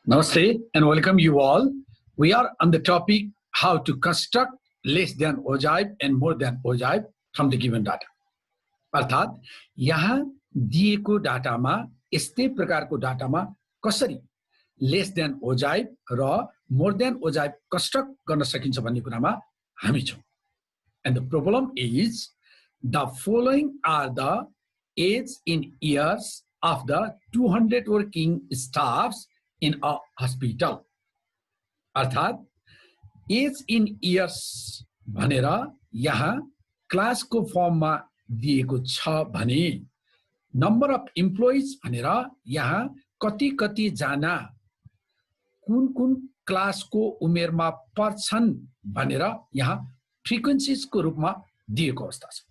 Namaste and welcome you all. We are on the topic how to construct less than ogive and more than ogive from the given data. अर्थात यहाँ दिएको डाटामा यस्तै प्रकारको डाटामा कसरी lace than ओजाइभ र more than ogive construct गर्न सकिन्छ भन्ने कुरामा हामी छौं. And the problem is the following are the age in years of the 200 working staffs in a hospital. अर्थात एज इन इयर्स भनेर यहाँ क्लासको फर्ममा दिएको छ भने नम्बर अफ इम्प्लोइज भनेर यहाँ कति कति जना कुन कुन क्लासको उमेरमा पर्छन् भनेर यहाँ फ्रिक्वेन्सीज को रूपमा दिएको अवस्था छ.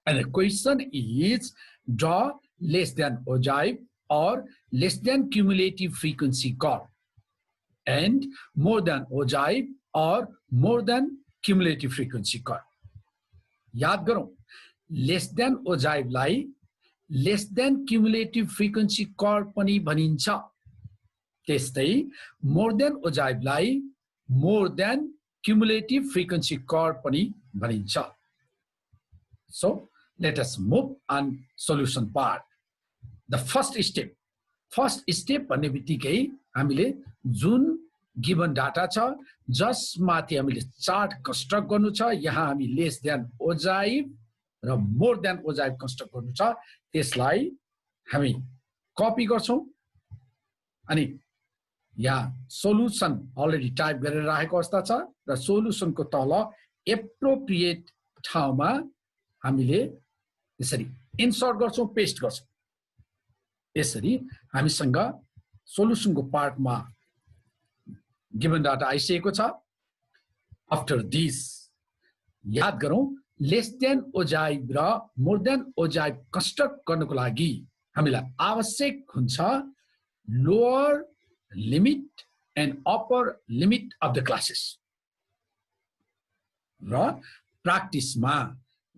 And the question is draw less than ogive or less than cumulative frequency curve and more than ogive or more than cumulative frequency curve. याद गरौं, less than ogive लाई less than cumulative frequency curve पनि भनिन्छ. त्यस्तै more than ogive लाई more than cumulative frequency curve पनि भनिन्छ. So let us move on solution part. The first step भन्ने बित्तिकै हामीले जुन गिवन डाटा छ जसमाथि हामीले चार्ट कन्स्ट्रक्ट गर्नु छ, यहाँ हामी लेस देन ओजाइभ र मोर देन ओजाइभ कन्स्ट्रक्ट गर्नु छ, त्यसलाई हामी कपी गर्छौं अनि यहाँ सोलुसन अलरेडी टाइप गरेर राखेको अवस्था छ र सोलुसनको तल एप्रोप्रिएट ठाउँमा हामीले यसरी इन्सर्ट गर्छौं, पेस्ट गर्छौं. यसरी हामीसँग सोलुसनको पार्टमा गिवन डाटा आइसकेको छ. आफ्टर दिस याद गरौं, लेस देन ओजाइभ र मोर देन ओजाइभ कन्स्ट्रक्ट गर्नको लागि हामीलाई आवश्यक हुन्छ lower limit and upper limit of the classes. र प्र्याक्टिसमा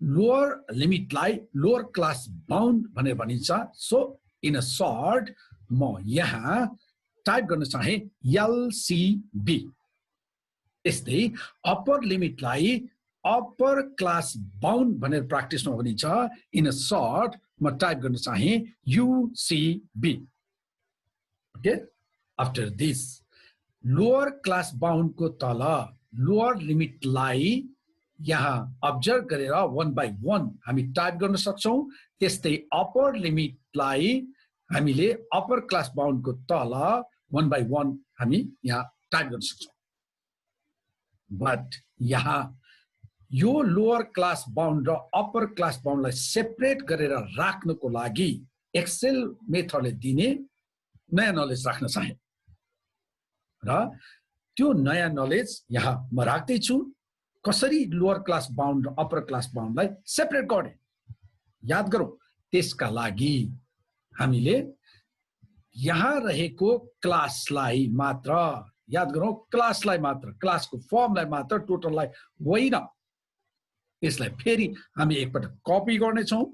लोअर लिमिटलाई लोअर क्लास बाउन्ड भनेर भनिन्छ. सो इन अ सर्ट म यहाँ टाइप गर्न चाहे एलसीबी. त्यस्तै अप्पर लिमिटलाई अप्पर क्लास बाउन्ड भनेर प्र्याक्टिसमा भनिन्छ. इन अ सर्ट म टाइप गर्न चाहे UCB. Okay, after this lower class bound को तल लोअर लिमिटलाई यहाँ अब्जर्भ गरेर 1 by 1 हामी टाइप गर्न सक्छौं. त्यस्तै अप्पर लिमिटलाई हामीले अप्पर क्लास बाउन्ड को तल 1 by 1 हामी यहाँ टाइप गर्न सक्छौं. बट यहाँ यो लोअर क्लास बाउन्ड र अप्पर क्लास बाउन्डलाई सेपरेट गरेर राख्नको लागि एक्सेल मेथडले दिने नयाँ नलेज राख्न चाहे र त्यो नयाँ नलेज यहाँ म राख्दै छु. कसरी लोअर क्लास बाउन्ड र अप्पर क्लास बाउन्डलाई सेपरेट गर्ने याद गरौं. त्यसका लागि हामीले यहाँ रहेको क्लासलाई मात्र याद गरौं, क्लासलाई मात्र, क्लासको फर्मलाई मात्र, टोटललाई होइन. त्यसलाई फेरि हामी एकपटक कपी गर्ने छौं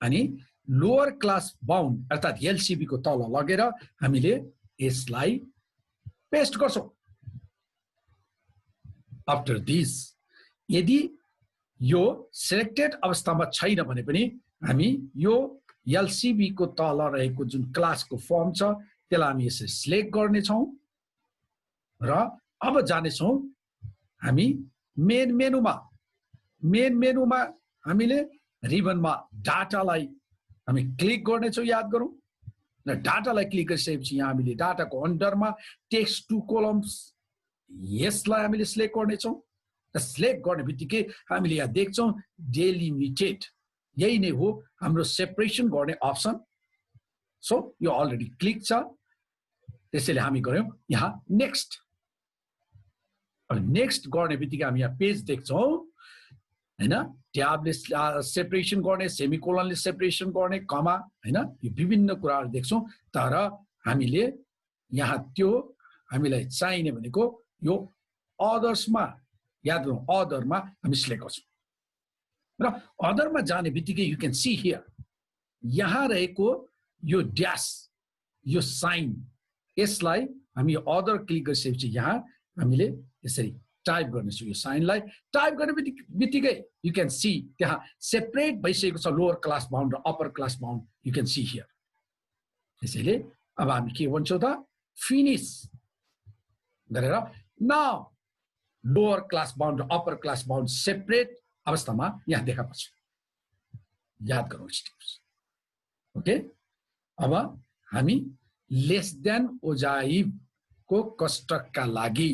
अनि लोअर क्लास बाउन्ड अर्थात एलसीबी को तल लगेर हामीले यसलाई पेस्ट गर्छौं. आफ्टर दिस यदि यो सिलेक्टेड अवस्थामा छैन भने पनि हामी यो एलसीबी को तल रहेको जुन क्लासको फर्म छ त्यसलाई हामी यसरी सिलेक्ट गर्ने छौं र अब जाने छौं हामी मेन मेनुमा हामीले रिबनमा डाटालाई हामी क्लिक गर्ने छौं. याद गरौं, र डाटालाई क्लिक गरिसकेपछि यहाँ हामीले डाटाको अन्डरमा टेक्स्ट टु कोलम्स यसलाई हामीले सिलेक्ट गर्ने छौं. र सिलेक्ट गर्ने बित्तिकै हामीले यहाँ देख्छौं डेलिमिटेड. यही नै हो हाम्रो सेपरेसन गर्ने अप्सन. सो यो अलरेडी क्लिक छ. त्यसैले हामी गर्यौं यहाँ नेक्स्ट. अब नेक्स्ट गर्ने बित्तिकै हामी यहाँ पेज देख्छौं हैन. ट्याबले सेपरेसन गर्ने, सेमिकोलनले सेपरेसन गर्ने, कमा हैन, यो विभिन्न कुराहरु देख्छौं. तर हामीले यहाँ त्यो हामीलाई चाहिने भनेको यो अदर्समा याद गरौँ, अदरमा हामी सिलेक्ट गर्छौं र अदरमा जाने बित्तिकै यु क्यान सी हियर यहाँ रहेको यो ड्यास यो साइन यसलाई हामी अदर क्लिक गरिसकेपछि यहाँ हामीले यसरी टाइप गर्नेछौँ। यो साइनलाई टाइप गर्ने बित्तिकै यु क्यान सी त्यहाँ सेपरेट भइसकेको छ लोअर क्लास बाउन्ड र upper class bound you can see here. त्यसैले अब हामी के भन्छौँ त फिनिश गरेर नाउ लोअर क्लास बाउन्ड र अप्पर क्लास बाउन्ड सेपरेट अवस्थामा यहाँ देखा पर्छ। याद गरौँ स्टेप्स। ओके, अब हामी लेस देन ओजाइब को कस्टकका लागि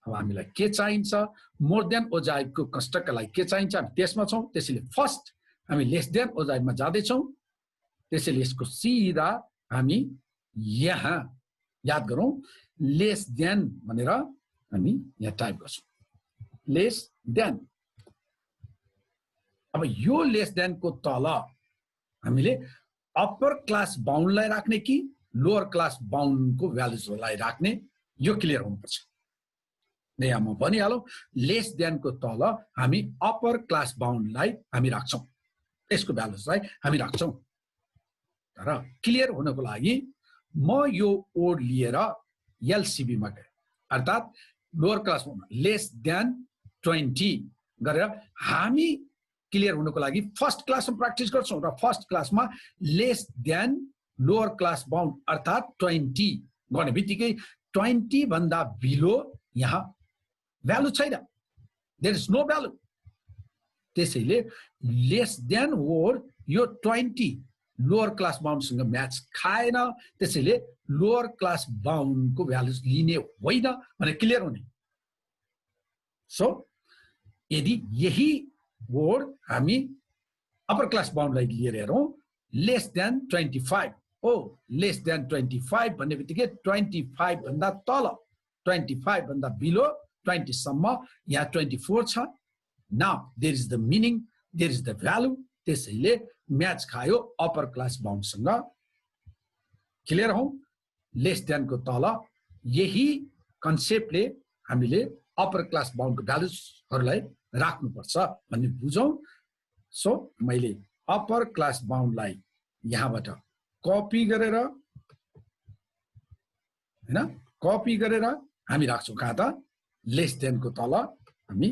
अब हामीलाई के चाहिन्छ, मोर देन ओजाइबको कस्टकका लागि के चाहिन्छ हामी त्यसमा छौँ। त्यसैले फर्स्ट हामी लेस देन ओजाइबमा जाँदैछौँ। त्यसैले यसको सिधा हामी यहाँ याद गरौँ लेस देन भनेर हामी यहाँ टाइप गर्छौँ लेस देन। अब यो लेस देनको तल हामीले अप्पर क्लास बाउन्डलाई राख्ने कि लोअर क्लास बाउन्डको भ्यालुजलाई राख्ने यो क्लियर हुनुपर्छ। यहाँ म भनिहालौँ लेस देनको तल हामी अप्पर क्लास बाउन्डलाई हामी राख्छौँ, यसको भ्यालुजलाई हामी राख्छौँ। तर क्लियर हुनको लागि म यो ओड लिएर एलसिबीमा गएँ, अर्थात् lower class bound less than 20 गरेर हामी क्लियर हुनको लागि फर्स्ट क्लासमा प्र्याक्टिस गर्छौँ र फर्स्ट क्लासमा less than lower class bound अर्थात् 20 गर्ने बित्तिकै 20 भन्दा बिलो यहाँ भ्यालु छैन, देयर इज नो भ्यालु। त्यसैले लेस देन ओर यो 20 लोअर क्लास बाउन्डसँग म्याच खाएन, त्यसैले लोअर क्लास बाउन्डको भ्यालु लिने होइन भने क्लियर हुने। सो यदि यही वर्ड हामी अप्पर क्लास बाउन्डलाई लिएर हेरौँ लेस देन 25 लेस देन 25 भन्ने बित्तिकै 25 भन्दा तल 25 भन्दा बिलो 20 सम्म यहाँ 24 छ। Now there is the meaning, there is the value, त्यसैले म्याच खायो अप्पर क्लास बाउन्डसँग। क्लियर हौ? लेस देनको तल यही कन्सेप्टले हामीले अप्पर क्लास बाउन्डको भ्यालुजहरूलाई राख्नुपर्छ भन्ने बुझौँ। सो मैले अप्पर क्लास बाउन्डलाई यहाँबाट कपी गरेर हैन कपी गरेर हामी राख्छौँ कहाँ त लेस देनको तल हामी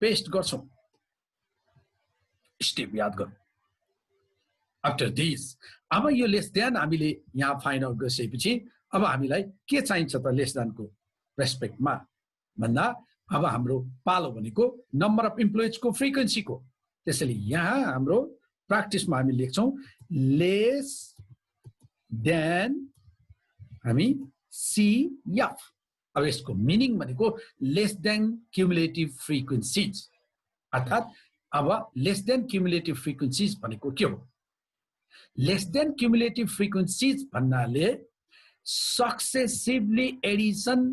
पेस्ट गर्छौँ। स्टेप याद गरौँ। आफ्टर दिस अब यो लेस देन हामीले यहाँ फाइन्ड आउट गरिसकेपछि अब हामीलाई के चाहिन्छ त लेस देनको रेस्पेक्टमा भन्दा अब हाम्रो पालो भनेको नम्बर अफ इम्प्लोइजको फ्रिक्वेन्सीको। त्यसैले यहाँ हाम्रो प्र्याक्टिसमा हामी लेख्छौँ लेस देन हामी CF। अब यसको मिनिङ भनेको लेस देन क्युमुलेटिभ फ्रिक्वेन्सीज, अर्थात् अब लेस देन क्युमुलेटिभ फ्रिक्वेन्सीज भनेको के हो? लेस देन क्युमुलेटिभ फ्रिक्वेन्सीज भन्नाले successively addition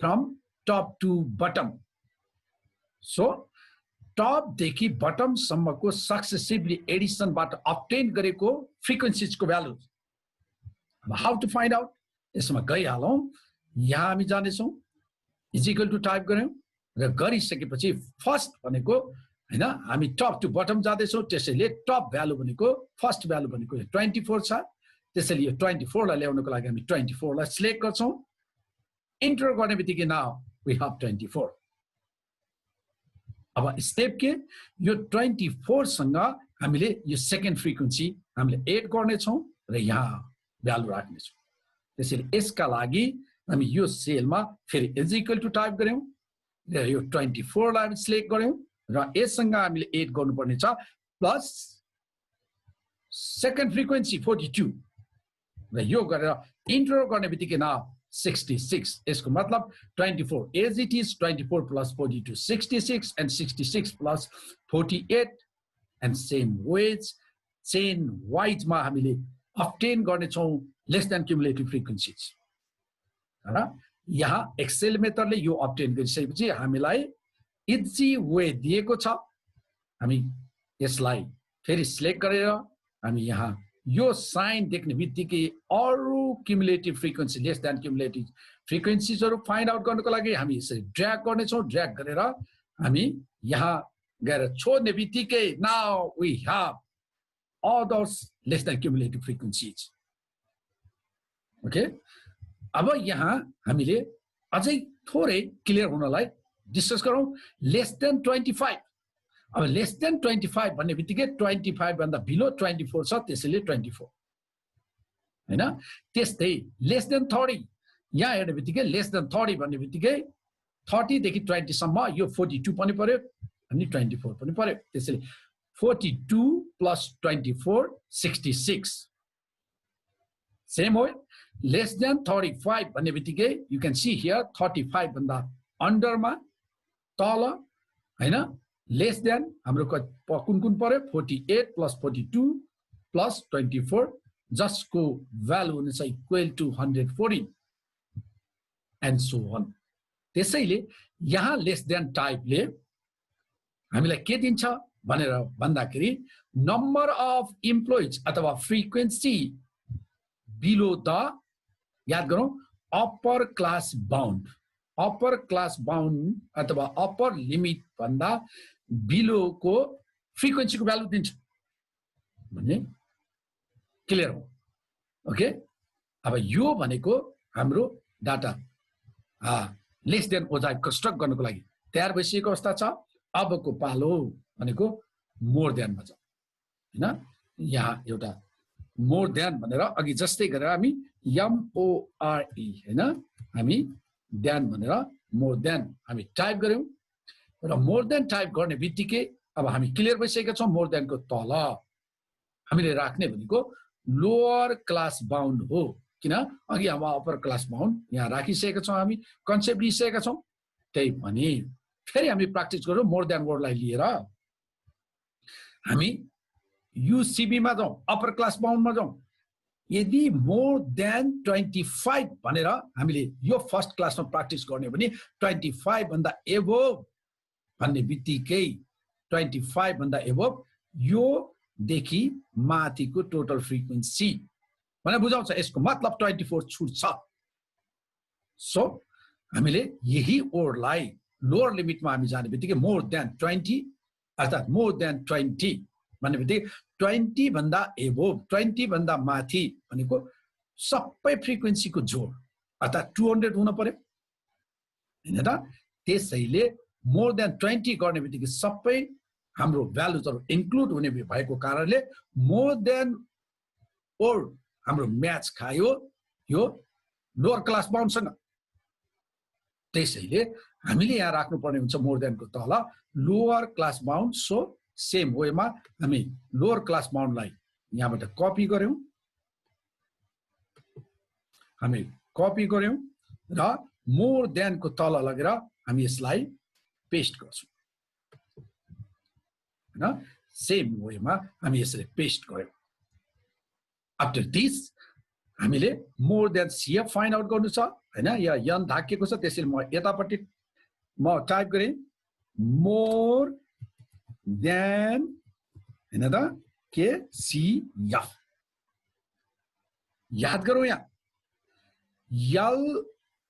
from top to bottom. So टपदेखि बटमसम्मको सक्सेसिभली एडिसनबाट अब्टेन गरेको फ्रिक्वेन्सीजको भ्यालु। अब हाउ टु फाइन्ड आउट यसमा गइहालौँ। यहाँ हामी जानेछौँ इज इक्वल टु टाइप गऱ्यौँ र गरिसकेपछि फर्स्ट भनेको हैन हामी टप टु बटम जाँदैछौँ। त्यसैले टप भ्यालु भनेको फर्स्ट भ्यालु भनेको 24 छ। त्यसैले यो 24 लाई ल्याउनको लागि हामी 24 लाई सिलेक्ट गर्छौँ। इन्टर गर्ने बित्तिकै नाउ वी हेभ 24। अब स्टेप के यो 24 सँग हामीले यो सेकेन्ड फ्रिक्वेन्सी हामीले एड गर्नेछौँ र यहाँ भ्यालु राख्नेछौँ। त्यसैले यसका लागि हामी यो सेलमा फेरि इज इक्वल टु टाइप गऱ्यौँ र यो 24 लाई सिलेक्ट गऱ्यौँ र यससँग हामीले एड गर्नुपर्ने छ प्लस सेकेन्ड फ्रिक्वेन्सी 42 र यो गरेर इन्टर गर्ने बित्तिकै नाउ 66। यसको मतलब 24 as it is 24 plus 42 66 and 66 plus 48 and same ways chain वाइजमा हामीले अब्टेन गर्नेछौँ लेस देन क्युमुलेटिभ फ्रिक्वेन्सीज। र यहाँ एक्सेल मेथडले यो अब्टेन गरिसकेपछि हामीलाई इजी वे दिएको छ। हामी यसलाई फेरि सिलेक्ट गरेर हामी यहाँ यो साइन देख्ने बित्तिकै अरू cumulative frequency less than cumulative फ्रिक्वेन्सीजहरू फाइन्ड आउट गर्नको लागि हामी यसरी ड्र्याग गर्नेछौँ। ड्र्याग गरेर हामी यहाँ गएर छोड्ने बित्तिकै now we have others less than cumulative frequencies. Okay अब यहाँ हामीले अझै थोरै क्लियर हुनलाई डिस्कस गरौँ लेस देन 25 अब लेस देन 25 भन्ने बित्तिकै 25 भन्दा बिलो 24 छ त्यसैले 24 हैन त्यस्तै लेस देन 30 यहाँ हेर्ने बित्तिकै लेस देन 30 भन्ने बित्तिकै 30 देखि 20 सम्म यो 42 पनि पर्यो अनि 24 पनि पर्यो त्यसैले 42 plus 24 66 same way less than 35 भन्ने बित्तिकै you can see here 35 भन्दा अन्डरमा तल हैन लेस देन हाम्रो कुन कुन पर्यो 48 plus 42 plus 24 जसको भ्यालु हुनेछ equal to 140 and so on त्यसैले यहाँ लेस देन टाइपले हामीलाई के दिन्छ भनेर भन्दाखेरि नम्बर अफ इम्प्लोइज अथवा फ्रिक्वेन्सी बिलो द याद गरौँ अप्पर क्लास बाउन्ड अथवा अप्पर लिमिट भन्दा बिलोको फ्रिक्वेन्सीको भ्यालु दिन्छ भन्ने क्लियर हो ओके अब यो भनेको हाम्रो data lace than ogive construct गर्नको लागि तयार भइसकेको अवस्था छ अबको पालो भनेको मोर देनमा छ हैन यहाँ एउटा मोर देन भनेर अघि जस्तै गरेर हामी MORE हैन हामी देन भनेर मोर देन हामी टाइप गर्यौं र मोर देन टाइप गर्ने बित्तिकै अब हामी क्लियर भइसकेका छौं मोर देनको तल हामीले राख्ने भनेको लोअर क्लास बाउन्ड हो किन अघि हामी अप्पर क्लास बाउन्ड यहाँ राखिसकेका छौं हामी कन्सेप्ट लिइसकेका छौं त्यही पनि फेरि हामी प्र्याक्टिस गरौँ मोर देन वर्डलाई लिएर हामी युसीबी मा जाउँ अप्पर क्लास बाउन्डमा जाउँ यदि मोर देन 25 भनेर हामीले यो फर्स्ट क्लासमा प्र्याक्टिस गर्ने भने 25 भन्दा एबोभ भन्ने बित्तिकै 25 भन्दा एबोभ यो देखि माथिको टोटल फ्रिक्वेन्सी भनेर बुझाउँछ यसको मतलब 24 छुट्छ सो हामीले यही वर्डलाई लोअर लिमिटमा हामी जाने बित्तिकै मोर देन 20 अर्थात् मोर देन 20 भन्ने बित्तिकै 20 भन्दा एबोभ 20 भन्दा माथि भनेको सबै फ्रिक्वेन्सीको जोड अर्थात् 200 हुन पर्यो हैन त त्यसैले मोर देन 20 गर्ने बित्तिकै सबै हाम्रो भ्यालुजहरु इन्क्लुड हुने भएको कारणले मोर देन वर्ड हाम्रो म्याच खायो यो लोअर क्लास बाउन्डसँग त्यसैले हामीले यहाँ राख्नुपर्ने हुन्छ मोर देनको तल lower class bound so same वेमा हामी लोअर क्लास बाउन्डलाई यहाँबाट कपी गर्यौं र मोर देनको तल लगेर हामी यसलाई पेस्ट गर्छौं हैन सेम वेमा हामी यसरी पेस्ट गर्यौं आफ्टर दिस हामीले more than CF find out गर्नु छ हैन यहाँ यन धाकिएको छ त्यसैले म यतापट्टि म टाइप गरे मोर देन हैन त के सीएफ याद गरौँ यहाँ यल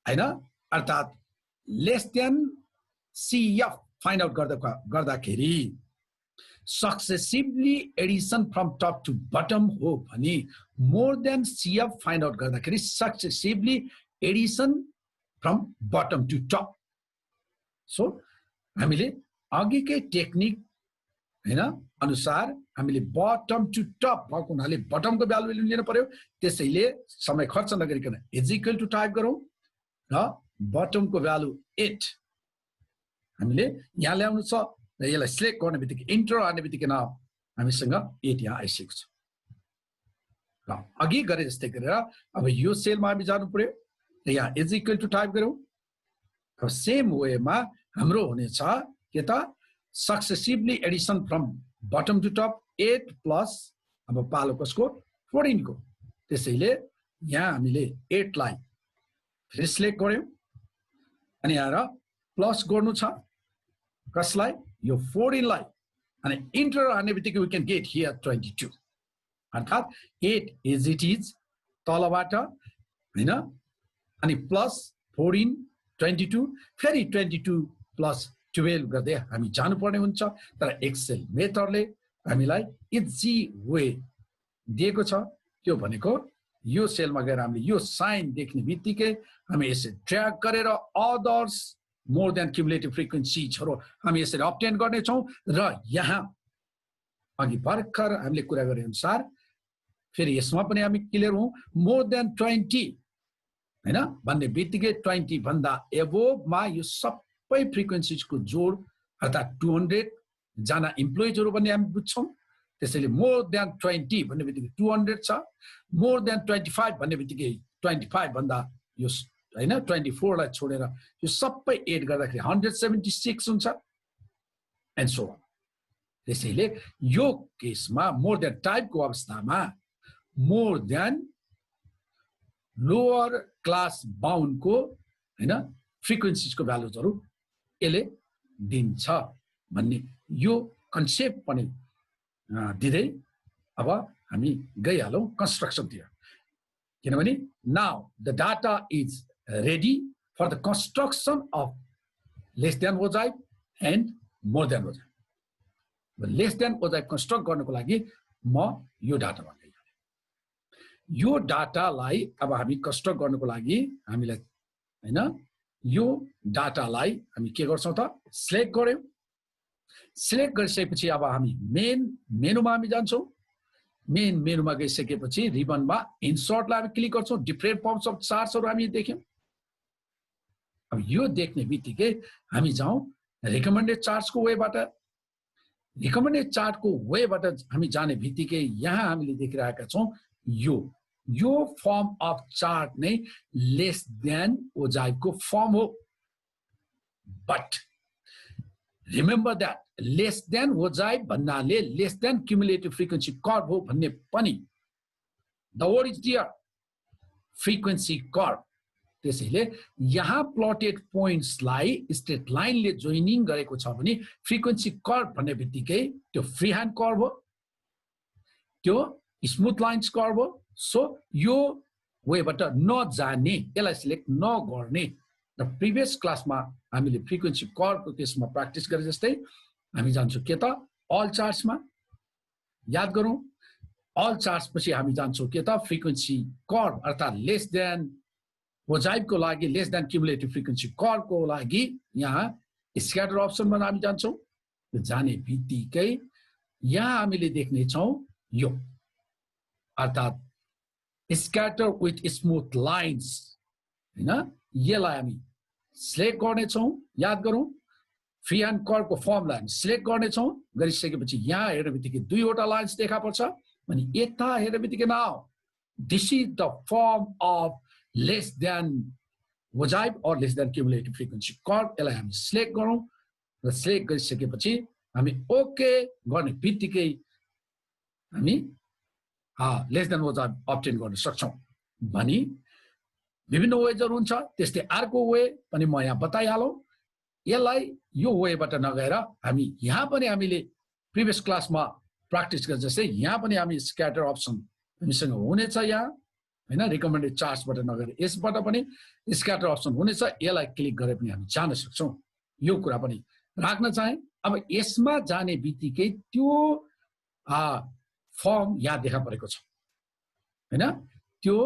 हैन अर्थात् less than CF find out गर्दाखेरि successively addition from top to bottom हो भने more than CF find out गर्दाखेरि successively addition from bottom to top so हामीले अघिकै टेक्निक हैन अनुसार हामीले बटम टु टप भएको हुनाले बटमको भ्यालु लिन पर्यो त्यसैले समय खर्च नगरिकन इज इक्वल टु टाइप गरौँ र बटमको भ्यालु 8 हामीले यहाँ ल्याउनु छ र यसलाई सिलेक्ट गर्ने बित्तिकै इन्टर हाल्ने बित्तिकै न हामीसँग 8 यहाँ आइसकेको छ र अघि गरे जस्तै गरेर अब यो सेलमा हामी जानु पर्यो र यहाँ इज इक्वल टु टाइप गरौँ र सेम वेमा हाम्रो हुनेछ के त successively addition from bottom to top 8 plus अब पालो कसको 14 को त्यसैले यहाँ हामीले 8 लाई फेरि सिलेक्ट गर्यौं अनि यहाँ प्लस गर्नु छ कसलाई यो 14 लाई अनि इन्टर हाल्ने बित्तिकै वी क्यान गेट हियर 22 अर्थात् 8 एज इट इज तलबाट हैन अनि प्लस 14 22 फेरि 22 प्लस 12 गर्दै हामी जानुपर्ने हुन्छ तर एक्सेल मेथडले हामीलाई इजी वे दिएको छ त्यो भनेको यो सेलमा गएर हामीले यो साइन देख्ने बित्तिकै हामी यसरी ड्र्याग गरेर अदर्स मोर देन क्युमुलेटिभ फ्रिक्वेन्सीजहरू हामी यसरी अब्टेन गर्नेछौँ र यहाँ अघि भर्खर हामीले कुरा गरे अनुसार फेरि यसमा पनि हामी क्लियर हौँ मोर देन 20 हैन भन्ने बित्तिकै 20 भन्दा एबोभमा यो सबै फ्रिक्वेन्सीजको जोड अर्थात् 200 जना इम्प्लोइजहरू पनि हामी बुझ्छौँ त्यसैले मोर देन 20 भन्ने बित्तिकै 200 छ मोर देन 25 भन्ने बित्तिकै 25 भन्दा यो हैन 24 लाई छोडेर यो सबै एड गर्दाखेरि 176 हुन्छ एन्ड सो अन त्यसैले यो केसमा मोर देन टाइपको अवस्थामा मोर देन लोअर क्लास बाउन्डको हैन फ्रिक्वेन्सीजको भ्यालुजहरू यसले दिन्छ भन्ने यो कन्सेप्ट पनि दिँदै अब हामी गइहालौँ कन्स्ट्रक्सनतिर किनभने now the data is ready for the construction of less than ogive and more than ogive less than ogive construct गर्नको लागि म यो डाटामा गइहालेँ यो डाटालाई अब हामी कन्स्ट्रक्ट गर्नको लागि हामीलाई हैन यो डाटालाई हामी के गर्छौँ त सिलेक्ट गर्यौँ सिलेक्ट गरिसकेपछि अब हामी मेन मेनुमा हामी जान्छौँ मेन मेनुमा गइसकेपछि रिबनमा इन्सर्टलाई हामी क्लिक गर्छौँ डिफरेन्ट फर्म्स अफ चार्ट्सहरू हामी देख्यौँ अब यो देख्ने बित्तिकै हामी जाउँ रिकमेन्डेड चार्ट्सको वेबाट रिकमेन्डेड चार्टको वेबाट हामी जाने बित्तिकै यहाँ हामीले देखिरहेका छौँ यो फर्म अफ चार्ट नै लेस देन ओजाइभको फर्म हो but remember that less than ogive भन्नाले less than cumulative frequency curve हो भन्ने पनि the word is dear frequency curve त्यसैले यहाँ प्लटेड पोइन्ट्सलाई स्ट्रेट लाइनले जोइनिङ गरेको छ भने फ्रिक्वेन्सी कर्भ भन्ने बित्तिकै त्यो फ्री ह्यान्ड कर्भ हो त्यो स्मुथ लाइन्स कर्भ हो सो यो वेबाट नजाने यसलाई सिलेक्ट नगर्ने र प्रिभियस क्लासमा हामीले फ्रिक्वेन्सी कर्भको केसमा प्र्याक्टिस गरे जस्तै हामी जान्छौँ के त अल चार्ट्समा याद गरौँ अल चार्ट्स पछि हामी जान्छौँ के त फ्रिक्वेन्सी कर्भ अर्थात् लेस देन ओजाइभको लागि लेस देन क्युमुलेटिभ फ्रिक्वेन्सी कर्भको लागि यहाँ स्क्याटर अप्सनमा हामी जान्छौँ जाने बित्तिकै यहाँ हामीले देख्नेछौँ यो अर्थात् स्क्याटर विथ स्मुथ लाइन्स हैन यसलाई हामी सिलेक्ट गर्नेछौँ याद गरौँ फ्री ह्यान्ड कर्भको फर्मलाई हामी सिलेक्ट गर्नेछौँ गरिसकेपछि यहाँ हेर्ने बित्तिकै दुईवटा लाइन्स देखा पर्छ अनि यता हेर्ने बित्तिकै now this is the form of less than ogive or less than cumulative frequency curve यसलाई हामी सिलेक्ट गरौँ र सिलेक्ट गरिसकेपछि हामी ओके गर्ने बित्तिकै हामी लेस देन ओजाइभ अब्टेन गर्न सक्छौँ भनी विभिन्न वेजहरू हुन्छ त्यस्तै अर्को वे पनि म यहाँ बताइहालौँ यसलाई यो वेबाट नगएर हामी यहाँ पनि हामीले प्रिभियस क्लासमा प्र्याक्टिस गरे जस्तै यहाँ पनि हामी स्क्याटर अप्सन हामीसँग हुनेछ यहाँ हैन रिकमेन्डेड चार्ट्सबाट नगएर यसबाट पनि स्क्याटर अप्सन हुनेछ यसलाई क्लिक गरे पनि हामी जान सक्छौँ यो कुरा पनि राख्न चाहे अब यसमा जाने बित्तिकै त्यो फर्म यहाँ देखा परेको छ हैन त्यो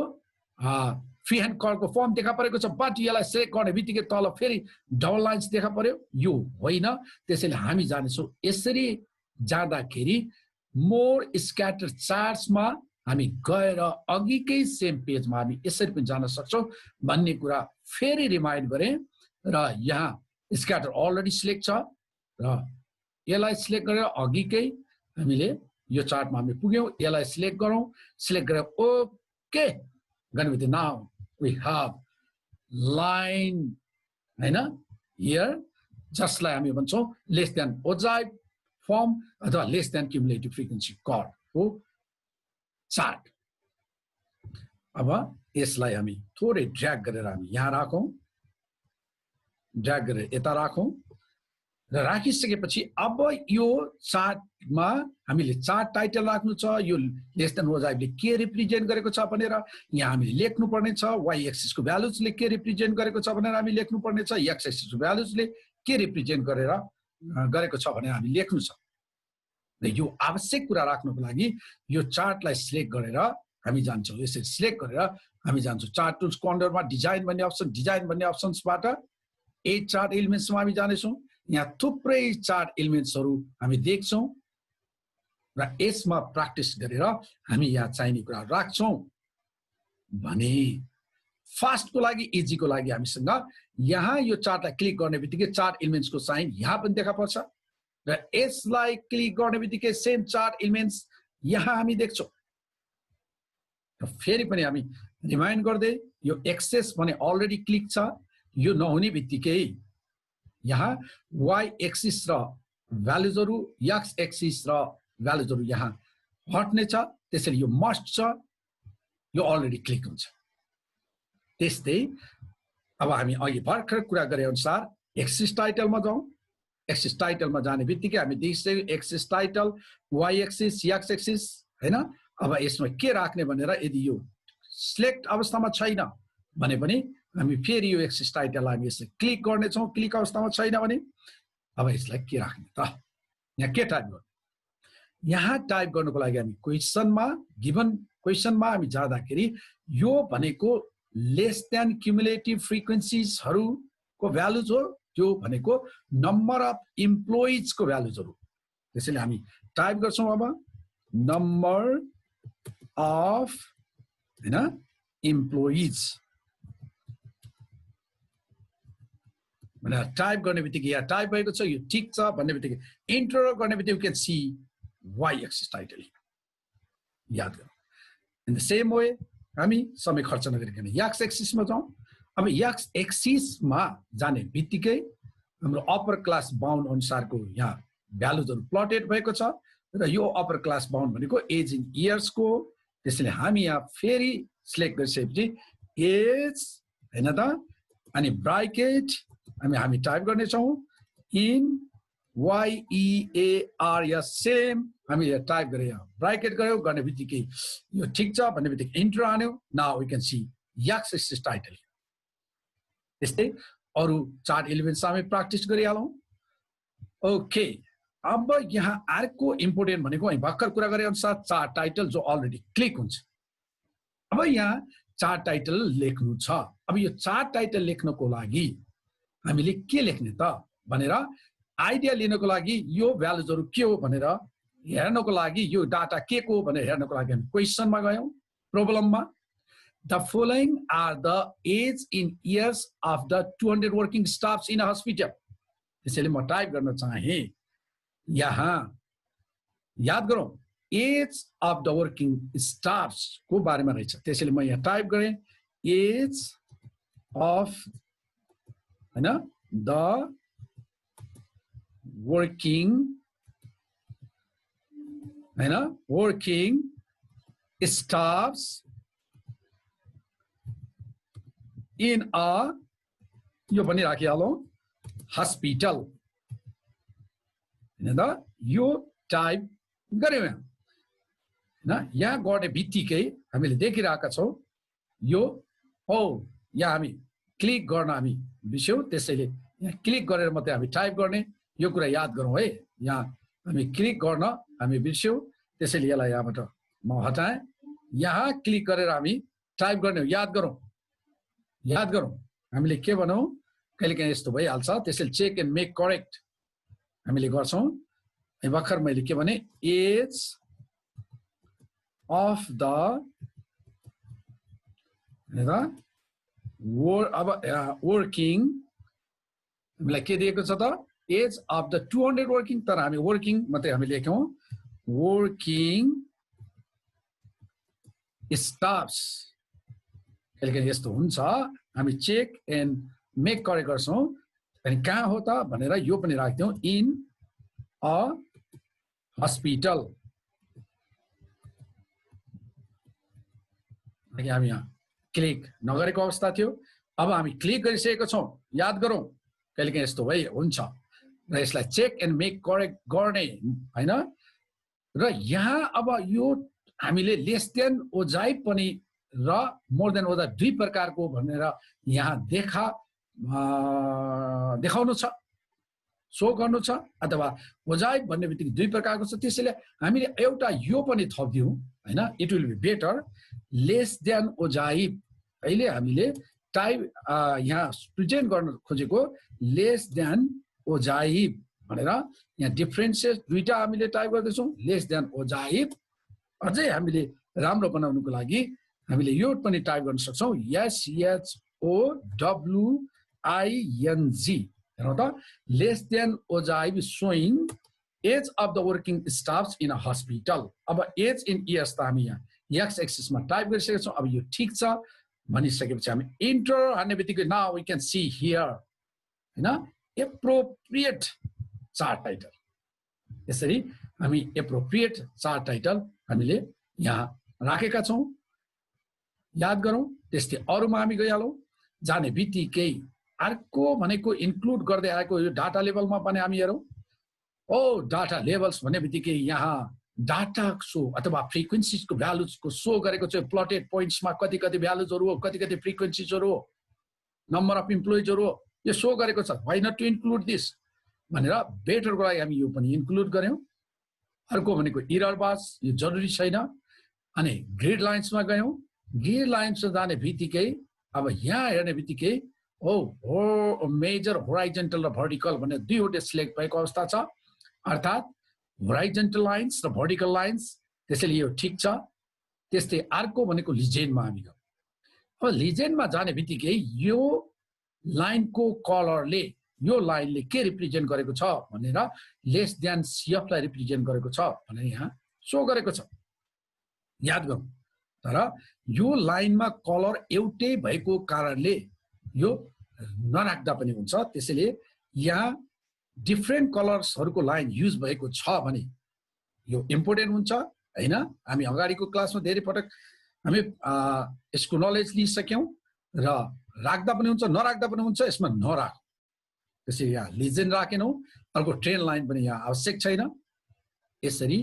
फ्री ह्यान्ड कर्भको फर्म देखा परेको छ बट यसलाई सिलेक्ट गर्ने बित्तिकै तल फेरि डबल लाइन्स देखा पर्यो यो होइन त्यसैले हामी जानेछौँ यसरी जाँदाखेरि मोर स्क्याटर चार्ट्समा हामी गएर अघिकै सेम पेजमा हामी यसरी पनि जान सक्छौँ भन्ने कुरा फेरि रिमाइन्ड गरेँ र यहाँ स्क्याटर अलरेडी सिलेक्ट छ र यसलाई सिलेक्ट गरेर अघिकै हामीले यो चार्टमा हामी पुग्यौँ यसलाई सिलेक्ट गरौँ सिलेक्ट गरेर ओके गर्ने बित्तिकै नाउ वी हेभ लाइन हैन हियर जसलाई हामी भन्छौँ लेस देन ओजाइभ फर्म अथवा लेस देन क्युमुलेटिभ फ्रिक्वेन्सी कर्भको चार्ट अब यसलाई हामी थोरै ड्र्याग गरेर हामी यहाँ राखौँ ड्र्याग गरेर यता राखौँ र राखिसकेपछि अब यो चार्टमा हामीले चार्ट टाइटल राख्नु छ यो लेस देन ओजाइभले के रिप्रेजेन्ट गरेको छ भनेर यहाँ हामीले लेख्नु पर्ने छ वाइ एक्सिसको भ्यालुजले के रिप्रेजेन्ट गरेको छ भनेर हामी लेख्नु पर्ने छ एक्स एक्सिसको भ्यालुजले के रिप्रेजेन्ट गरेको छ भनेर हामी लेख्नु छ र यो आवश्यक कुरा राख्नुको लागि यो चार्टलाई सिलेक्ट गरेर हामी जान्छौँ यसरी सिलेक्ट गरेर हामी जान्छौँ चार्ट टुल्सको अन्डरमा डिजाइन भन्ने अप्सन डिजाइन भन्ने अप्सन्सबाट 8 चार्ट एलिमेन्ट्समा हामी जानेछौँ यहाँ थुप्रै चार्ट एलिमेन्ट्सहरू हामी देख्छौँ र यसमा प्र्याक्टिस गरेर हामी यहाँ चाहिने कुरा राख्छौँ भने फास्टको लागि इजीको लागि हामीसँग यहाँ यो चार्टलाई क्लिक गर्ने बित्तिकै चार्ट एलिमेन्ट्सको साइन यहाँ पनि देखा पर्छ र यसलाई क्लिक गर्ने बित्तिकै सेम चार्ट एलिमेन्ट्स यहाँ हामी देख्छौँ र फेरि पनि हामी रिमाइन्ड गर्दै यो एक्सेस भने अलरेडी क्लिक छ यो नहुने बित्तिकै यहाँ y एक्सिस र भ्यालुजहरू x एक्सिस र भ्यालुजहरू यहाँ हट्ने छ त्यसैले यो मस्ट छ यो अलरेडी क्लिक हुन्छ त्यस्तै अब हामी अघि भर्खर कुरा गरे अनुसार एक्सिस टाइटलमा जाउँ एक्सिस टाइटलमा जाने बित्तिकै हामी देखिसक्यौँ axis title y axis x axis हैन अब यसमा के राख्ने भनेर यदि यो सिलेक्ट अवस्थामा छैन भने पनि हामी फेरि यो एक्सिस टाइटललाई हामी यसले क्लिक गर्नेछौँ क्लिक अवस्थामा छैन भने अब यसलाई के राख्ने त यहाँ के टाइप गर्नु यहाँ टाइप गर्नुको लागि हामी क्वेसनमा गिभन क्वेसनमा हामी जाँदाखेरि यो भनेको लेस देन क्युमुलेटिभ फ्रिक्वेन्सीजहरूको भ्यालुज हो त्यो भनेको नम्बर अफ इम्प्लोइजको भ्यालुजहरू त्यसैले हामी टाइप गर्छौँ अब नम्बर अफ हैन इम्प्लोइज भनेर टाइप गर्ने बित्तिकै यहाँ टाइप भएको छ यो ठिक छ भन्ने बित्तिकै इन्टर गर्ने बित्तिकै you can see y axis title याद गरौँ इन द सेम वे हामी समय खर्च नगरिकन x एक्सिसमा जाउँ अब x एक्सिसमा जाने बित्तिकै हाम्रो अप्पर क्लास बाउन्ड अनुसारको यहाँ भ्यालुजहरू प्लटेड भएको छ र यो अप्पर क्लास बाउन्ड भनेको एज इन इयर्सको त्यसैले हामी यहाँ फेरि सिलेक्ट गरिसकेपछि एज हैन त अनि ब्राकेट हामी टाइप गर्नेछौँ इन YEAR सेम हामीले टाइप गरे ब्राकेट गऱ्यौँ गर्ने बित्तिकै यो ठिक छ भन्ने बित्तिकै इन्टर हान्यौँ now we can see x axis title त्यस्तै अरू चार्ट एलिमेन्ट्स हामी प्र्याक्टिस गरिहालौँ ओके अब यहाँ अर्को इम्पोर्टेन्ट भनेको हामी भर्खर कुरा गरे अनुसार चार्ट टाइटल जो अलरेडी क्लिक हुन्छ अब यहाँ चार्ट टाइटल लेख्नु छ अब यो चार्ट टाइटल लेख्नको लागि हामीले के लेख्ने त भनेर आइडिया लिनको लागि यो भ्यालुजहरू के हो भनेर हेर्नको लागि यो डाटा के को भनेर हेर्नको लागि हामी क्वेसनमा गयौँ प्रब्लममा the following are the age in years of the 200 working staffs in a hospital त्यसैले म टाइप गर्न चाहे यहाँ याद गरौँ age of the working staffs को बारेमा रहेछ त्यसैले म यहाँ टाइप गरेँ एज अफ हैन द वर्किङ हैन वर्किङ स्टाफ्स इन अ यो पनि राखिहालौँ हस्पिटल हैन त यो टाइप गर्यौँ हैन यहाँ गर्ने बित्तिकै हामीले देखिरहेका छौँ यो यहाँ हामी क्लिक गर्न हामी बिर्स्यौँ त्यसैले यहाँ क्लिक गरेर मात्रै हामी टाइप गर्ने यो कुरा याद गरौँ है यहाँ हामी क्लिक गर्न हामी बिर्स्यौँ त्यसैले यसलाई यहाँबाट म हटाएँ यहाँ क्लिक गरेर हामी टाइप गर्ने याद गरौँ हामीले के भनौँ कहिलेकाहीँ यस्तो भइहाल्छ त्यसैले चेक एन्ड मेक करेक्ट हामीले गर्छौँ भर्खर मैले के भने एज अफ द वर्किङ हामीलाई के दिएको छ त एज अफ द 200 वर्किङ तर हामी वर्किङ मात्रै हामी लेख्यौँ वर्किङ स्टाफ्स कहिलेकाहीँ यस्तो हुन्छ हामी चेक एन्ड मेक करेक्ट गर्छौँ अनि कहाँ हो त भनेर यो पनि राख्थ्यौँ इन अ हस्पिटल हामी यहाँ क्लिक नगरेको अवस्था थियो अब हामी क्लिक गरिसकेको छौँ याद गरौँ कहिलेकाहीँ यस्तो भइ हुन्छ र यसलाई चेक एन्ड मेक करेक्ट गर्ने हैन र यहाँ अब यो हामीले लेस देन ओजाइब पनि र मोर देन ओजाइब दुई प्रकारको भनेर यहाँ देखाउनु छ सो गर्नु छ अथवा ओजाइब भन्ने बित्तिकै दुई प्रकारको छ त्यसैले हामीले एउटा यो पनि थप्दियौ हैन it will be better less than ओजाइब अहिले हामीले टाइप यहाँ प्रेजेन्ट गर्न खोजेको लेस देन ओजाइब भनेर यहाँ डिफरेन्सेस दुईटा हामीले टाइप गर्दैछौँ लेस देन ओजाइब अझै हामीले राम्रो बनाउनुको लागि हामीले यो पनि टाइप गर्न सक्छौँ SHOWING हेरौँ त लेस देन ओजाइब showing age of the working staffs in a hospital अब एज इन इयर्स त हामी यहाँ एक्स एक्सिसमा टाइप गरिसकेका छौँ अब यो ठिक छ भनिसकेपछि हामी इन्टर हान्ने बित्तिकै now we can see here हैन एप्रोप्रिएट चार्ट टाइटल यसरी हामी एप्रोप्रिएट चार्ट टाइटल हामीले यहाँ राखेका छौँ याद गरौँ त्यस्तै अरूमा हामी गइहालौँ जाने बित्तिकै अर्को भनेको इन्क्लुड गर्दै आएको यो डाटा लेभलमा पनि हामी हेरौँ ओ डाटा लेभल्स भन्ने बित्तिकै यहाँ डाटा सो अथवा फ्रिक्वेन्सीजको भ्यालुजको सो गरेको छ प्लटेड पोइन्ट्समा कति कति भ्यालुजहरू हो कति कति फ्रिक्वेन्सीजहरू हो नम्बर अफ इम्प्लोइजहरू हो यो सो गरेको छ व्हाइ नट टु इन्क्लुड दिस भनेर बेटरको लागि हामी यो पनि इन्क्लुड गर्यौँ अर्को भनेको इरर बार्स यो जरुरी छैन अनि ग्रिड लाइन्समा गयौँ ग्रिड लाइन्समा जाने बित्तिकै अब यहाँ हेर्ने बित्तिकै ओ मेजर होराइजेन्टल र भर्टिकल भन्ने दुईवटा सिलेक्ट भएको अवस्था छ अर्थात् होराइजेन्टल लाइन्स र भर्टिकल लाइन्स त्यसैले यो ठिक छ त्यस्तै अर्को भनेको लिजेन्डमा हामी गयौँ अब लिजेन्डमा जाने बित्तिकै यो लाइनको कलरले यो लाइनले के रिप्रेजेन्ट गरेको छ भनेर लेस देन सीएफलाई रिप्रेजेन्ट गरेको छ भनेर यहाँ सो गरेको छ याद गरौँ तर यो लाइनमा कलर एउटै भएको कारणले यो नराख्दा पनि हुन्छ त्यसैले यहाँ डिफ्रेन्ट कलर्सहरूको लाइन युज भएको छ भने यो इम्पोर्टेन्ट हुन्छ हैन हामी अगाडिको क्लासमा धेरै पटक हामी यसको नलेज लिइसक्यौँ र राख्दा पनि हुन्छ नराख्दा पनि हुन्छ यसमा नराख त्यसैले यहाँ लिजेन्ड राखेनौँ अर्को ट्रेन लाइन पनि यहाँ आवश्यक छैन यसरी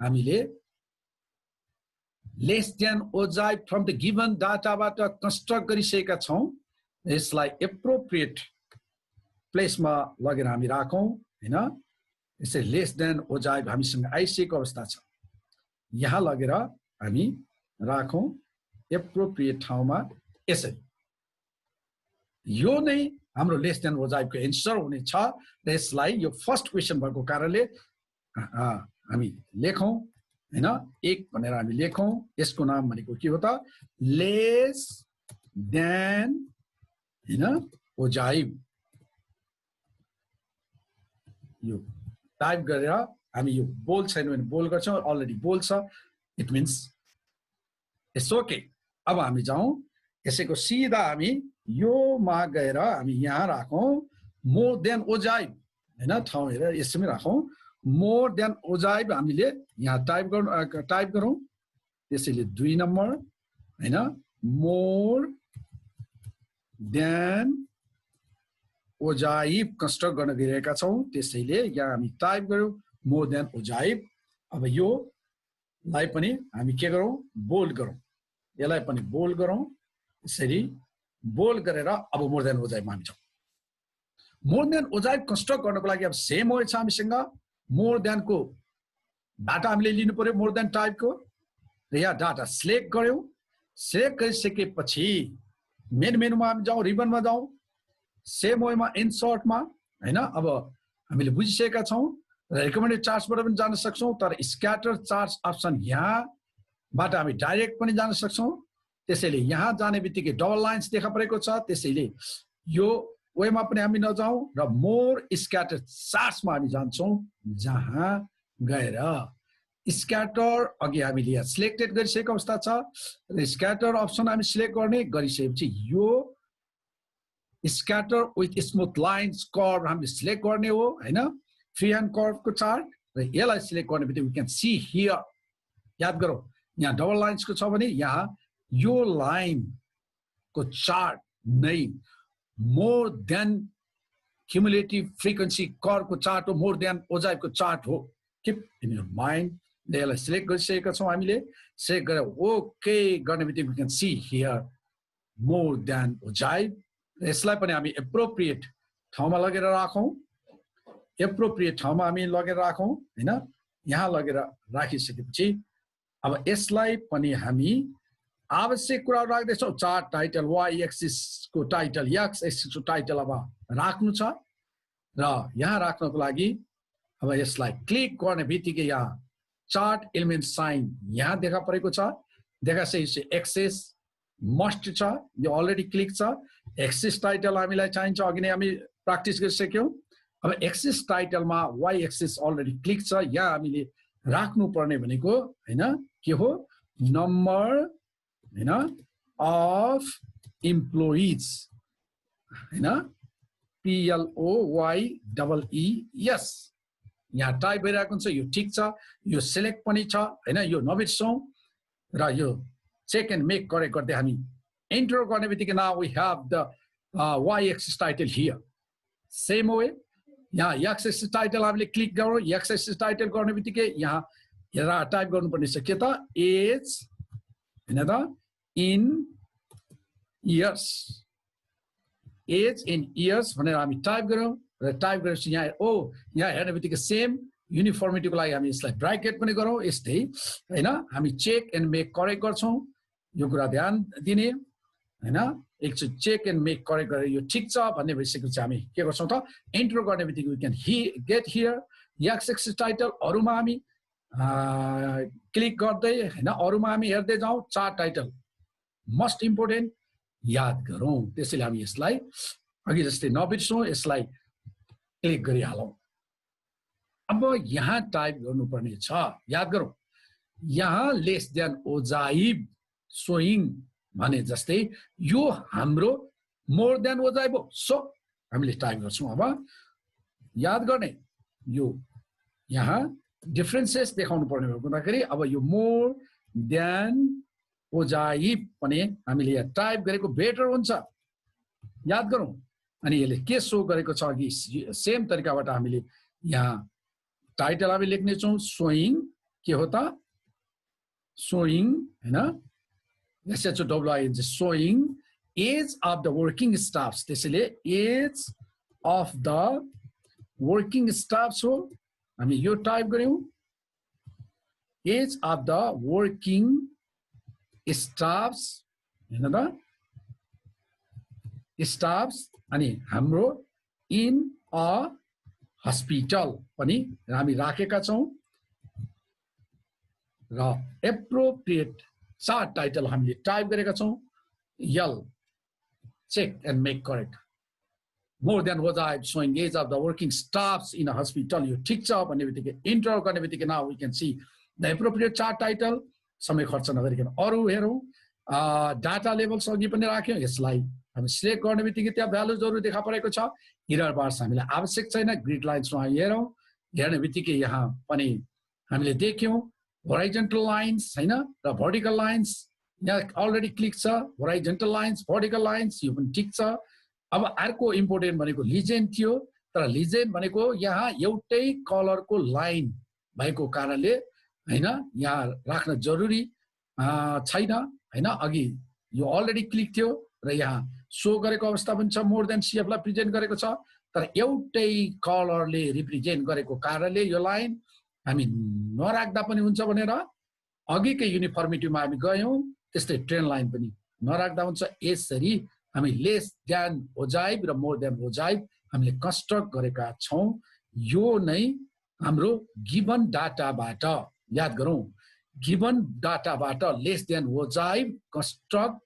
हामीले लेस देन ओजाइब फ्रम द गिभन डाटाबाट कन्स्ट्रक्ट गरिसकेका छौँ यसलाई एप्रोप्रिएट प्लेसमा लगेर हामी राखौँ हैन यसरी लेस देन ओजाइब हामीसँग आइसकेको अवस्था छ यहाँ लगेर हामी राखौँ एप्रोप्रिएट ठाउँमा यसरी यो नै हाम्रो लेस देन ओजाइबको एन्सर हुनेछ र यसलाई यो फर्स्ट क्वेसन भएको कारणले हामी लेखौँ हैन एक भनेर हामी लेखौँ यसको नाम भनेको के हो त लेस देन हैन ओजाइब यो टाइप गरेर हामी यो बोल्ड छैन भने बोल्ड गर्छौँ अलरेडी बोल्ड छ इट मिन्स इट्स ओके अब हामी जाउँ यसैको सिधा हामी योमा गएर हामी यहाँ राखौँ मोर देन ओजाइब हैन ठाउँ हेरेर यसमै राखौँ मोर देन ओजाइब हामीले यहाँ टाइप गरौँ त्यसैले 2 नम्बर हैन मोर देन ओजाइब कन्स्ट्रक्ट गर्न गइरहेका छौँ त्यसैले यहाँ हामी टाइप गरौँ मोर देन ओजाइब अब यो लाई पनि हामी के गरौँ बोल्ड गरौँ यसलाई पनि बोल्ड गरौँ यसरी बोल्ड गरेर अब मोर देन ओजाइबमा हामी जाउँ मोर देन ओजाइब कन्स्ट्रक्ट गर्नको लागि अब सेम way छ हामीसँग मोर देनको डाटा हामीले लिनु पर्यो मोर देन टाइपको र यहाँ डाटा सिलेक्ट गर्यौँ सिलेक्ट गरिसकेपछि मेन मेनुमा हामी जाउँ रिबनमा जाउँ सेम वेमा इन्सर्टमा हैन अब हामीले बुझिसकेका छौँ र रिकमेन्डेड चार्ट्सबाट पनि जान सक्छौँ तर स्क्याटर चार्ट्स अप्सन यहाँबाट हामी डाइरेक्ट पनि जान सक्छौँ त्यसैले यहाँ जाने बित्तिकै डबल लाइन्स देखा परेको छ त्यसैले यो वेमा पनि हामी नजाउँ र मोर स्क्याटर चार्ट्समा हामी जान्छौँ जहाँ गएर स्क्याटर अघि हामीले यहाँ सिलेक्टेड गरिसकेको अवस्था छ र स्क्याटर अप्सन हामी सिलेक्ट गर्ने गरिसकेपछि यो scatter with smooth lines curve हामीले सिलेक्ट गर्ने हो हैन फ्री ह्यान्ड कर्भको चार्ट र यसलाई सिलेक्ट गर्ने बित्तिकै वी क्यान सी हियर याद गरौँ यहाँ डबल लाइन्सको छ भने यहाँ यो लाइनको चार्ट नै मोर देन क्युमुलेटिभ फ्रिक्वेन्सी कर्भको चार्ट हो मोर देन ओजाइबको चार्ट हो किप इन योर माइन्ड यसलाई सिलेक्ट गरिसकेका छौँ हामीले सिलेक्ट गरेर ओके गर्ने बित्तिकै we can see here more than ओजाइब यसलाई पनि हामी एप्रोप्रिएट ठाउँमा लगेर राखौँ एप्रोप्रिएट ठाउँमा हामी लगेर राखौँ हैन यहाँ लगेर राखिसकेपछि अब यसलाई पनि हामी आवश्यक कुरा राख्दैछौँ चार्ट टाइटल वाइ एक्सिस को टाइटल एक्स एक्सिस को टाइटल अब राख्नु छ र यहाँ राख्नको लागि अब यसलाई क्लिक गर्ने बित्तिकै यहाँ चार्ट एलिमेन्ट साइन यहाँ देखा परेको छ देखाइसकेपछि एक्सेस मस्ट छ यो अलरेडी क्लिक छ एक्सिस टाइटल हामीलाई चाहिन्छ अघि नै हामी प्र्याक्टिस गरिसक्यौँ अब एक्सिस टाइटलमा वाइ एक्सिस अलरेडी क्लिक छ यहाँ हामीले राख्नु पर्ने भनेको हैन के हो नम्बर हैन अफ इम्प्लोइज हैन PLOYEES यहाँ टाइप भइरहेको हुन्छ यो ठिक छ यो सिलेक्ट पनि छ हैन यो नबिर्सौँ र यो चेक एन्ड मेक करेक्ट गर्दै हामी एन्टर गर्ने बित्तिकै now we have the y axis title here same way यहाँ एक्स एक्सिस टाइटल हामीले क्लिक गरौँ एक्स एक्सिस टाइटल गर्ने बित्तिकै यहाँ टाइप गर्नुपर्ने छ के त एज हैन त in years age in years भनेर हामी टाइप गरौँ र टाइप गरेपछि यहाँ यहाँ हेर्ने बित्तिकै सेम युनिफर्मिटीको लागि हामी यसलाई ब्राकेट पनि गरौँ यस्तै हैन हामी चेक एन्ड मेक करेक्ट गर्छौँ यो कुरा ध्यान दिने हैन एकचोटि चेक एन्ड मेक करेक्ट गरेर यो ठिक छ भन्ने भइसकेपछि हामी के गर्छौँ त एन्टर गर्ने बित्तिकै we can get here x axis title अरूमा हामी क्लिक गर्दै हैन अरूमा हामी हेर्दै जाउँ चार्ट टाइटल मोस्ट इम्पोर्टेन्ट याद गरौँ त्यसैले हामी यसलाई अघि जस्तै नबिर्सौँ यसलाई क्लिक गरिहालौँ अब यहाँ टाइप गर्नुपर्ने छ याद गरौँ यहाँ लेस देन ओजाइब सोइङ भने जस्तै यो हाम्रो मोर देन ओजाइब हो सो हामीले टाइप गर्छौँ अब याद गर्ने यो यहाँ डिफरेन्सेस देखाउनु पर्ने भएको हुँदाखेरि अब यो मोर देन ओजाइब भने हामीले यहाँ टाइप गरेको बेटर हुन्छ याद गरौँ अनि यसले के सो गरेको छ अघि सेम तरिकाबाट हामीले यहाँ टाइटल हामी लेख्नेछौँ सोइङ के हो त सोइङ हैन SHOWING showing age of the working staffs त्यसैले age of the working staffs हो हामी यो टाइप गर्यौँ age of the working staffs हैन त स्टाफ्स अनि हाम्रो इन अ हस्पिटल पनि हामी राखेका छौँ र एप्रोप्रिएट चार्ट टाइटल हामीले टाइप गरेका छौँ यल check and make correct more than ओजाइब showing age of the working staffs in a hospital यो ठिक छ भन्ने बित्तिकै इन्टर गर्ने बित्तिकै now we can see the appropriate chart title समय खर्च नगरिकन अरू हेरौँ डाटा लेभल्स अघि पनि राख्यौँ यसलाई हामी सिलेक्ट गर्ने बित्तिकै त्यहाँ भ्यालुजहरू देखा परेको छ इरर बार्स हामीलाई आवश्यक छैन ग्रिड लाइन्समा हेरौँ हेर्ने बित्तिकै यहाँ पनि हामीले देख्यौँ होराइजन्टल लाइन्स हैन र भर्टिकल लाइन्स यहाँ अलरेडी क्लिक छ होराइजन्टल लाइन्स भर्टिकल लाइन्स यो पनि ठिक छ अब अर्को इम्पोर्टेन्ट भनेको लिजेन्ड थियो तर लिजेन्ड भनेको यहाँ एउटै कलरको लाइन भएको कारणले हैन यहाँ राख्न जरुरी छैन हैन अघि यो अलरेडी क्लिक थियो र यहाँ सो गरेको अवस्था पनि छ मोर देन सीएफलाई प्रेजेन्ट गरेको छ तर एउटै कलरले रिप्रेजेन्ट गरेको कारणले यो लाइन हामी नराख्दा पनि हुन्छ भनेर अघिकै युनिफर्मिटीमा हामी गयौँ त्यस्तै ट्रेन लाइन पनि नराख्दा हुन्छ यसरी हामी लेस देन ओजाइब र मोर देन ओजाइब हामीले कन्स्ट्रक्ट गरेका छौँ यो नै हाम्रो गिभन डाटाबाट याद गरौँ गिभन डाटाबाट लेस देन ओजाइब कन्स्ट्रक्ट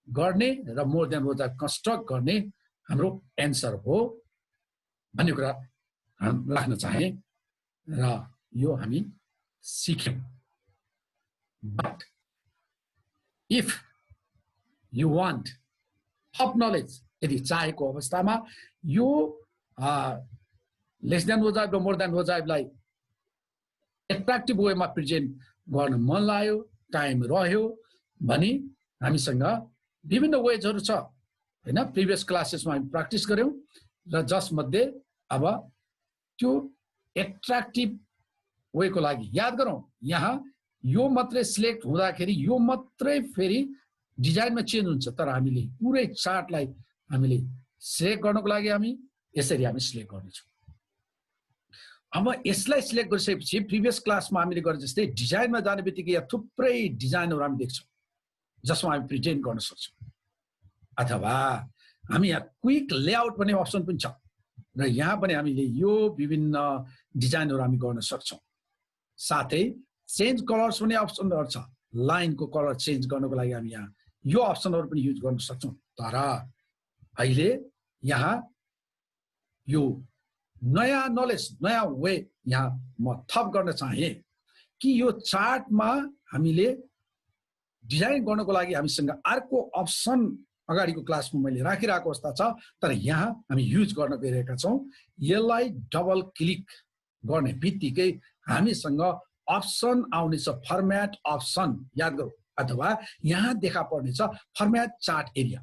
गर्ने र मोर देन ओजाइब कन्स्ट्रक्ट गर्ने हाम्रो एन्सर हो भन्ने कुरा राख्न चाहे र यो हामी सिक्यौँ बट इफ यु वान्ट थप नलेज यदि चाहेको अवस्थामा यो लेस देन ओजाइब र मोर देन ओजाइबलाई एट्र्याक्टिभ वेमा प्रेजेन्ट गर्न मन लाग्यो टाइम रह्यो भने हामीसँग विभिन्न वेजहरू छ हैन प्रिभियस क्लासेसमा हामी प्र्याक्टिस गर्यौँ र जसमध्ये अब त्यो एट्र्याक्टिभ वेको लागि याद गरौँ यहाँ यो मात्रै सिलेक्ट हुँदाखेरि यो मात्रै फेरि डिजाइनमा चेन्ज हुन्छ तर हामीले पुरै चार्टलाई हामीले सिलेक्ट गर्नको लागि हामी यसरी हामी सिलेक्ट गर्नेछौँ अब यसलाई सिलेक्ट गरिसकेपछि प्रिभियस क्लासमा हामीले गरे जस्तै डिजाइनमा जाने बित्तिकै यहाँ थुप्रै डिजाइनहरू हामी देख्छौँ जसमा हामी प्रिटेन्ट गर्न सक्छौँ, अथवा हामी यहाँ क्विक लेआउट भन्ने अप्सन पनि छ र यहाँ पनि हामीले यो विभिन्न डिजाइनहरू हामी गर्न सक्छौँ। साथै चेन्ज कलर्स भन्ने अप्सनहरू छ, लाइनको कलर चेन्ज गर्नको लागि हामी यहाँ यो अप्सनहरू पनि युज गर्न सक्छौँ। तर अहिले यहाँ यो नयाँ नलेज, नयाँ वे यहाँ म थप गर्न चाहे कि यो चार्टमा हामीले डिजाइन गर्नको लागि हामीसँग अर्को अप्सन अगाडिको क्लासमा मैले राखिरहेको अवस्था छ, तर यहाँ हामी युज गर्न गइरहेका छौँ। यसलाई डबल क्लिक गर्ने बित्तिकै हामीसँग अप्सन आउनेछ, फर्म्याट अप्सन, याद गरौँ, अथवा यहाँ देखा पर्नेछ फर्म्याट चार्ट एरिया।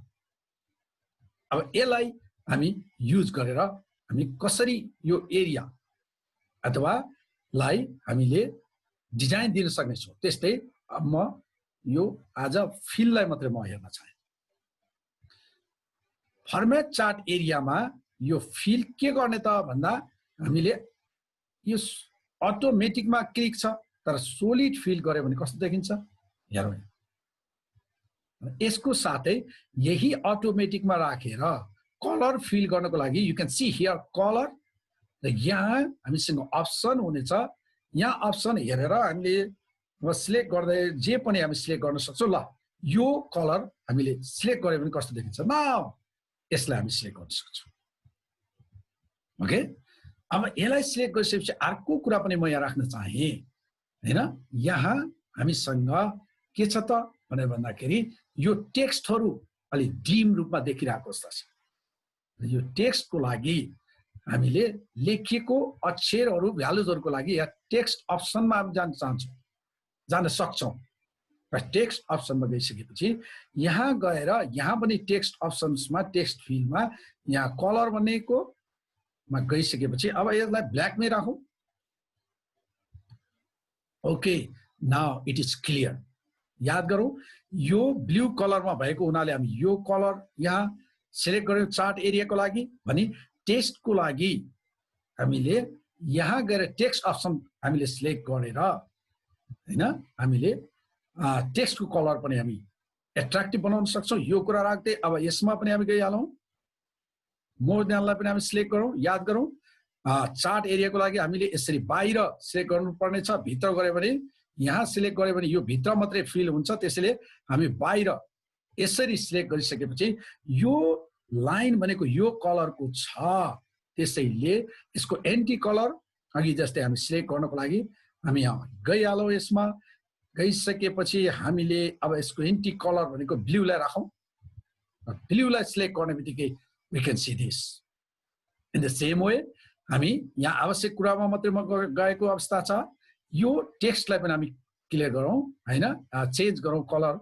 अब यसलाई हामी युज गरेर हामी कसरी यो एरिया अथवा लाई हामीले डिजाइन दिन सक्नेछौँ। त्यस्तै अब म यो आज फिललाई मात्रै म हेर्न चाहे। फर्म्याट चार्ट एरियामा यो फिल के गर्ने त भन्दा हामीले यो अटोमेटिकमा क्लिक छ, तर सोलिड फिल गर्यो भने कस्तो देखिन्छ हेरौँ। यसको साथै यही अटोमेटिकमा राखेर कलर फिल गर्नको लागि you can see here colour, र यहाँ हामीसँग अप्सन हुनेछ। यहाँ अप्सन हेरेर हामीले सिलेक्ट गर्दै जे पनि हामी सिलेक्ट गर्न सक्छौँ। ल यो कलर हामीले सिलेक्ट गर्यो भने कस्तो देखिन्छ न, यसलाई हामी सिलेक्ट गर्न सक्छौँ। ओके, अब यसलाई सिलेक्ट गरिसकेपछि अर्को कुरा पनि म यहाँ राख्न चाहे हैन। यहाँ हामीसँग के छ त भनेर भन्दाखेरि यो टेक्स्टहरू अलि डिम रूपमा देखिरहेको अवस्था छ। यो टेक्स्टको लागि हामीले लेखिएको अक्षरहरू, भ्यालुजहरूको लागि यहाँ टेक्स्ट अप्सनमा हामी जान चाहन्छौँ, जान सक्छौँ। र टेक्स्ट अप्सनमा गइसकेपछि यहाँ गएर यहाँ पनि टेक्स्ट अप्सन्समा, टेक्स्ट फिल्डमा यहाँ कलर भन्नेकोमा गइसकेपछि अब यसलाई ब्ल्याकमै राखौँ। Okay, now it is clear. याद गरौँ, यो ब्लू कलरमा भएको हुनाले हामी यो कलर यहाँ सिलेक्ट गर्यौँ चार्ट एरियाको लागि भने टेक्स्टको लागि हामीले यहाँ गएर टेक्स्ट अप्सन हामीले सिलेक्ट गरेर हैन हामीले टेक्स्टको कलर पनि हामी एट्र्याक्टिभ बनाउन सक्छौँ। यो कुरा राख्दै अब यसमा पनि हामी गइहालौँ, मोर देनलाई पनि हामी सिलेक्ट गरौँ। याद गरौँ, चार्ट एरियाको लागि हामीले यसरी बाहिर सिलेक्ट गर्नुपर्ने छ, भित्र गऱ्यो भने यहाँ सिलेक्ट गऱ्यो भने यो भित्र मात्रै फिल हुन्छ। त्यसैले हामी बाहिर यसरी सिलेक्ट गरिसकेपछि यो लाइन भनेको यो कलरको छ, त्यसैले यसको एन्टी कलर अघि जस्तै हामी सिलेक्ट गर्नको लागि हामी यहाँ गइहालौँ। यसमा गइसकेपछि हामीले अब यसको एन्टी कलर भनेको ब्लूलाई राखौँ। ब्लूलाई सिलेक्ट गर्ने बित्तिकै we can see this. In the same way हामी यहाँ आवश्यक कुरामा मात्रै गएको अवस्था छ। यो टेक्स्टलाई पनि हामी क्लियर गरौँ हैन, चेन्ज गरौँ कलर।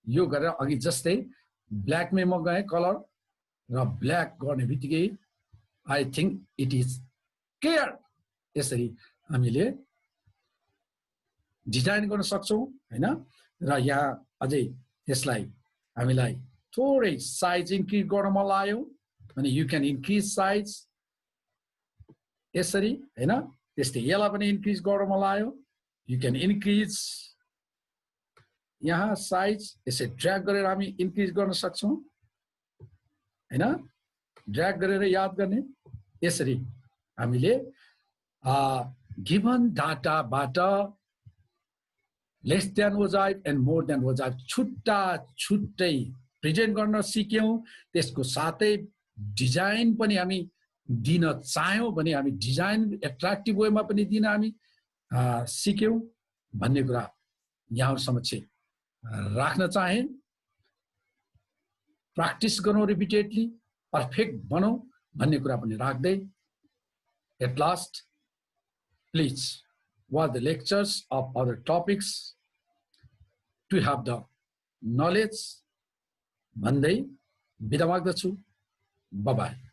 यो गरेर अघि जस्तै ब्ल्याकमै म गएँ कलर, र ब्ल्याक गर्ने बित्तिकै I think it is clear. यसरी हामीले डिजाइन गर्न सक्छौँ हैन। र यहाँ अझै यसलाई हामीलाई थोरै साइज इन्क्रिज गर्न मन लाग्यो भने यु क्यान इन्क्रिज साइज यसरी हैन। त्यस्तै यसलाई पनि इन्क्रिज गर्न मन लाग्यो, यु क्यान इन्क्रिज यहाँ साइज। यसै ड्र्याग गरेर हामी इन्क्रिज गर्न सक्छौँ हैन, ड्र्याग गरेर याद गर्ने। यसरी हामीले गिभन डाटाबाट less than ogive and more than ogive छुट्टा छुट्टै प्रेजेन्ट गर्न सिक्यौँ। त्यसको साथै डिजाइन पनि हामी दिन चाह्यौँ भने हामी डिजाइन एट्र्याक्टिभ वेमा पनि दिन हामी सिक्यौँ भन्ने कुरा यहाँहरू समक्ष राख्न चाहे। प्र्याक्टिस गरौँ रिपिटेडली, पर्फेक्ट बनौँ भन्ने कुरा पनि राख्दै at last please watch the lectures of other topics to have the knowledge भन्दै बिदा माग्दछु। Bye bye.